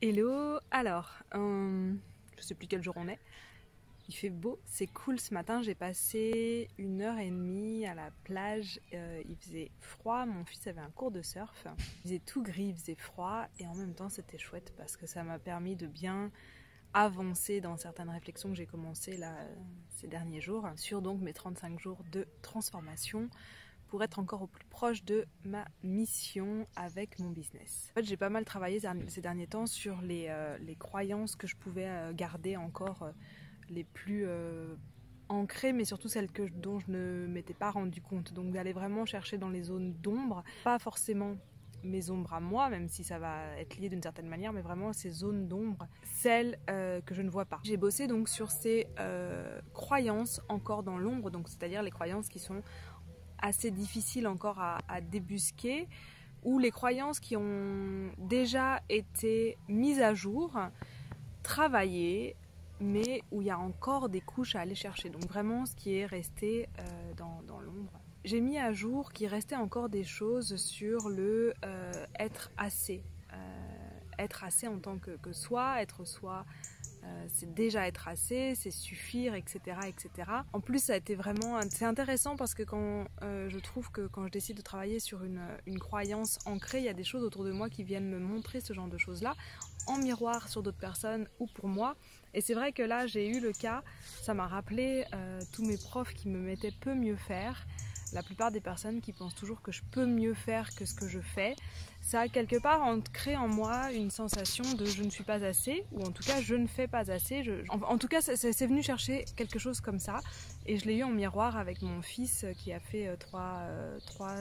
Hello, alors, je sais plus quel jour on est, il fait beau, c'est cool ce matin, j'ai passé 1h30 à la plage, il faisait froid, mon fils avait un cours de surf, il faisait tout gris, il faisait froid et en même temps c'était chouette parce que ça m'a permis de bien avancer dans certaines réflexions que j'ai commencées là, ces derniers jours sur donc mes 35 jours de transformation pour être encore au plus proche de ma mission avec mon business. En fait, j'ai pas mal travaillé ces derniers temps sur les croyances que je pouvais garder encore les plus ancrées, mais surtout celles dont je ne m'étais pas rendu compte. Donc d'aller vraiment chercher dans les zones d'ombre, pas forcément mes ombres à moi, même si ça va être lié d'une certaine manière, mais vraiment ces zones d'ombre, celles que je ne vois pas. J'ai bossé donc sur ces croyances encore dans l'ombre, donc c'est-à-dire les croyances qui sont assez difficiles encore à débusquer, ou les croyances qui ont déjà été mises à jour, travaillées, mais où il y a encore des couches à aller chercher. Donc vraiment ce qui est resté dans l'ombre. J'ai mis à jour qu'il restait encore des choses sur le être assez. Être assez en tant que soi, être soi, c'est déjà être assez, c'est suffire, etc., etc. En plus, ça a été vraiment... C'est intéressant parce que je trouve que quand je décide de travailler sur une croyance ancrée, il y a des choses autour de moi qui viennent me montrer ce genre de choses-là, en miroir sur d'autres personnes ou pour moi. Et c'est vrai que là, j'ai eu le cas, ça m'a rappelé tous mes profs qui me mettaient peu mieux faire. La plupart des personnes qui pensent toujours que je peux mieux faire que ce que je fais, ça a quelque part ancré en moi une sensation de je ne suis pas assez, ou en tout cas je ne fais pas assez. En tout cas, c'est venu chercher quelque chose comme ça, et je l'ai eu en miroir avec mon fils qui a fait 3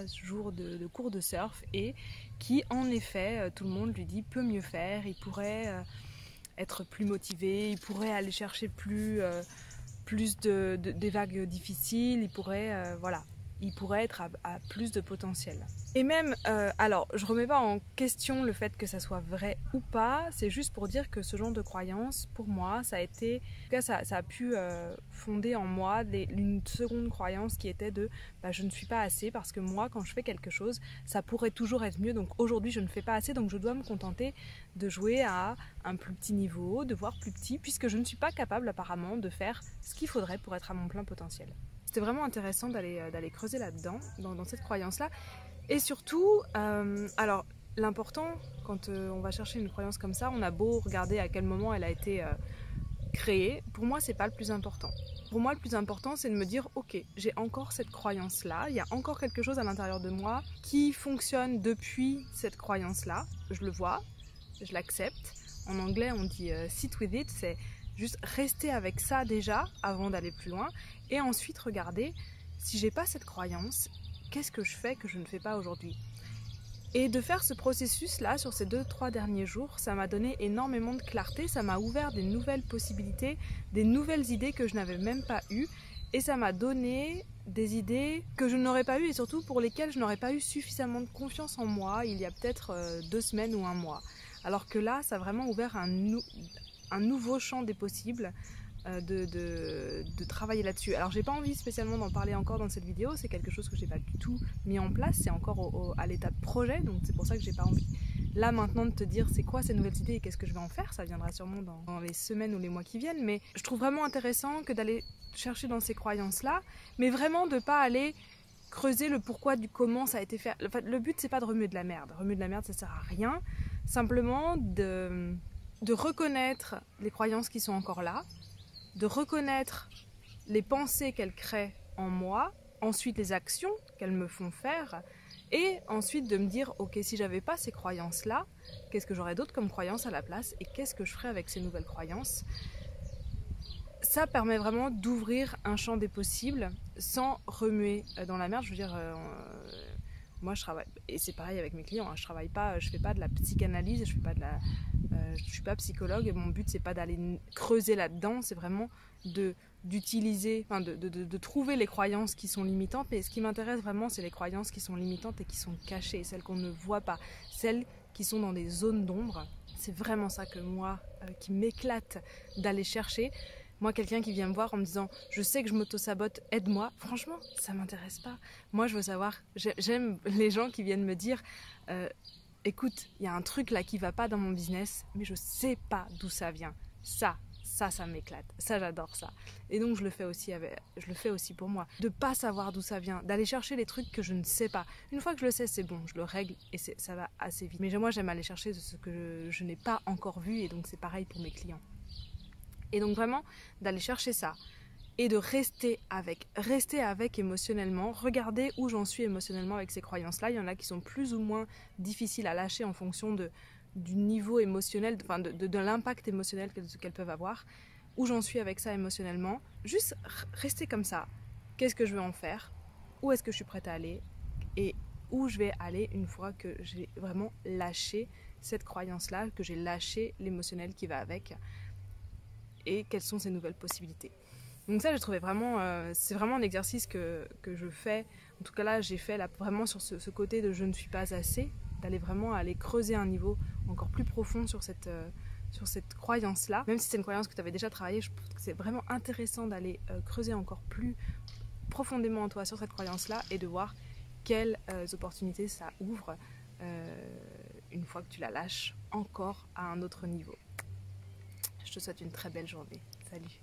jours de cours de surf, et qui en effet, tout le monde lui dit peut mieux faire, il pourrait être plus motivé, il pourrait aller chercher plus des vagues difficiles, il pourrait voilà. Il pourrait être à plus de potentiel. Et même, alors je remets pas en question le fait que ça soit vrai ou pas, c'est juste pour dire que ce genre de croyance, pour moi, ça a été, en tout cas ça a pu fonder en moi une seconde croyance qui était de je ne suis pas assez parce que moi quand je fais quelque chose, ça pourrait toujours être mieux, donc aujourd'hui je ne fais pas assez, donc je dois me contenter de jouer à un plus petit niveau, de voir plus petit, puisque je ne suis pas capable apparemment de faire ce qu'il faudrait pour être à mon plein potentiel. C'était vraiment intéressant d'aller creuser là-dedans, dans cette croyance-là. Et surtout, alors l'important, quand on va chercher une croyance comme ça, on a beau regarder à quel moment elle a été créée, pour moi, c'est pas le plus important. Pour moi, le plus important, c'est de me dire, ok, j'ai encore cette croyance-là, il y a encore quelque chose à l'intérieur de moi qui fonctionne depuis cette croyance-là. Je le vois, je l'accepte. En anglais, on dit sit with it, c'est juste rester avec ça déjà avant d'aller plus loin, et ensuite regarder si j'ai pas cette croyance, qu'est-ce que je fais que je ne fais pas aujourd'hui. Et de faire ce processus là sur ces 2-3 derniers jours, ça m'a donné énormément de clarté, ça m'a ouvert des nouvelles possibilités, des nouvelles idées que je n'avais même pas eues, et ça m'a donné des idées que je n'aurais pas eues et surtout pour lesquelles je n'aurais pas eu suffisamment de confiance en moi il y a peut-être 2 semaines ou 1 mois. Alors que là, ça a vraiment ouvert un nouveau champ des possibles de travailler là-dessus. Alors j'ai pas envie spécialement d'en parler encore dans cette vidéo, c'est quelque chose que j'ai pas du tout mis en place, c'est encore à l'état de projet, donc c'est pour ça que j'ai pas envie là maintenant de te dire c'est quoi ces nouvelles idées et qu'est-ce que je vais en faire, ça viendra sûrement dans les semaines ou les mois qui viennent, mais je trouve vraiment intéressant que d'aller chercher dans ces croyances-là, mais vraiment de pas aller creuser le pourquoi du comment ça a été fait. Enfin, le but c'est pas de remuer de la merde, ça sert à rien, simplement de reconnaître les croyances qui sont encore là, de reconnaître les pensées qu'elles créent en moi, ensuite les actions qu'elles me font faire, et ensuite de me dire, ok, si j'avais pas ces croyances-là, qu'est-ce que j'aurais d'autre comme croyances à la place, et qu'est-ce que je ferais avec ces nouvelles croyances. Ça permet vraiment d'ouvrir un champ des possibles sans remuer dans la merde. Je veux dire, moi je travaille, et c'est pareil avec mes clients, hein, je fais pas de la psychanalyse, je suis pas psychologue, et mon but c'est pas d'aller creuser là-dedans, c'est vraiment d'utiliser, enfin de trouver les croyances qui sont limitantes, et ce qui m'intéresse vraiment c'est les croyances qui sont limitantes et qui sont cachées, celles qu'on ne voit pas, celles qui sont dans des zones d'ombre. C'est vraiment ça que moi, qui m'éclate d'aller chercher. Moi, quelqu'un qui vient me voir en me disant « Je sais que je m'auto-sabote, aide-moi », franchement, ça m'intéresse pas. Moi, je veux savoir, j'aime les gens qui viennent me dire écoute, il y a un truc là qui va pas dans mon business, mais je sais pas d'où ça vient. Ça m'éclate. Ça, j'adore ça. Et donc, je le fais aussi pour moi. De pas savoir d'où ça vient, d'aller chercher les trucs que je ne sais pas. Une fois que je le sais, c'est bon, je le règle et ça va assez vite. Mais moi, j'aime aller chercher ce que je n'ai pas encore vu et donc c'est pareil pour mes clients. Et donc vraiment, d'aller chercher ça et de rester avec émotionnellement, regarder où j'en suis émotionnellement avec ces croyances-là. Il y en a qui sont plus ou moins difficiles à lâcher en fonction du niveau émotionnel, enfin de l'impact émotionnel qu'elles peuvent avoir. Où j'en suis avec ça émotionnellement. Juste rester comme ça. Qu'est-ce que je veux en faire? Où est-ce que je suis prête à aller? Et où je vais aller une fois que j'ai vraiment lâché cette croyance-là, que j'ai lâché l'émotionnel qui va avec, et quelles sont ces nouvelles possibilités. Donc ça, j'ai trouvé vraiment, c'est vraiment un exercice que je fais. En tout cas là, j'ai fait là, vraiment sur ce côté de je ne suis pas assez, d'aller vraiment aller creuser un niveau encore plus profond sur cette croyance-là. Même si c'est une croyance que tu avais déjà travaillée, je trouve que c'est vraiment intéressant d'aller creuser encore plus profondément en toi sur cette croyance-là et de voir quelles opportunités ça ouvre une fois que tu la lâches encore à un autre niveau. Je te souhaite une très belle journée. Salut!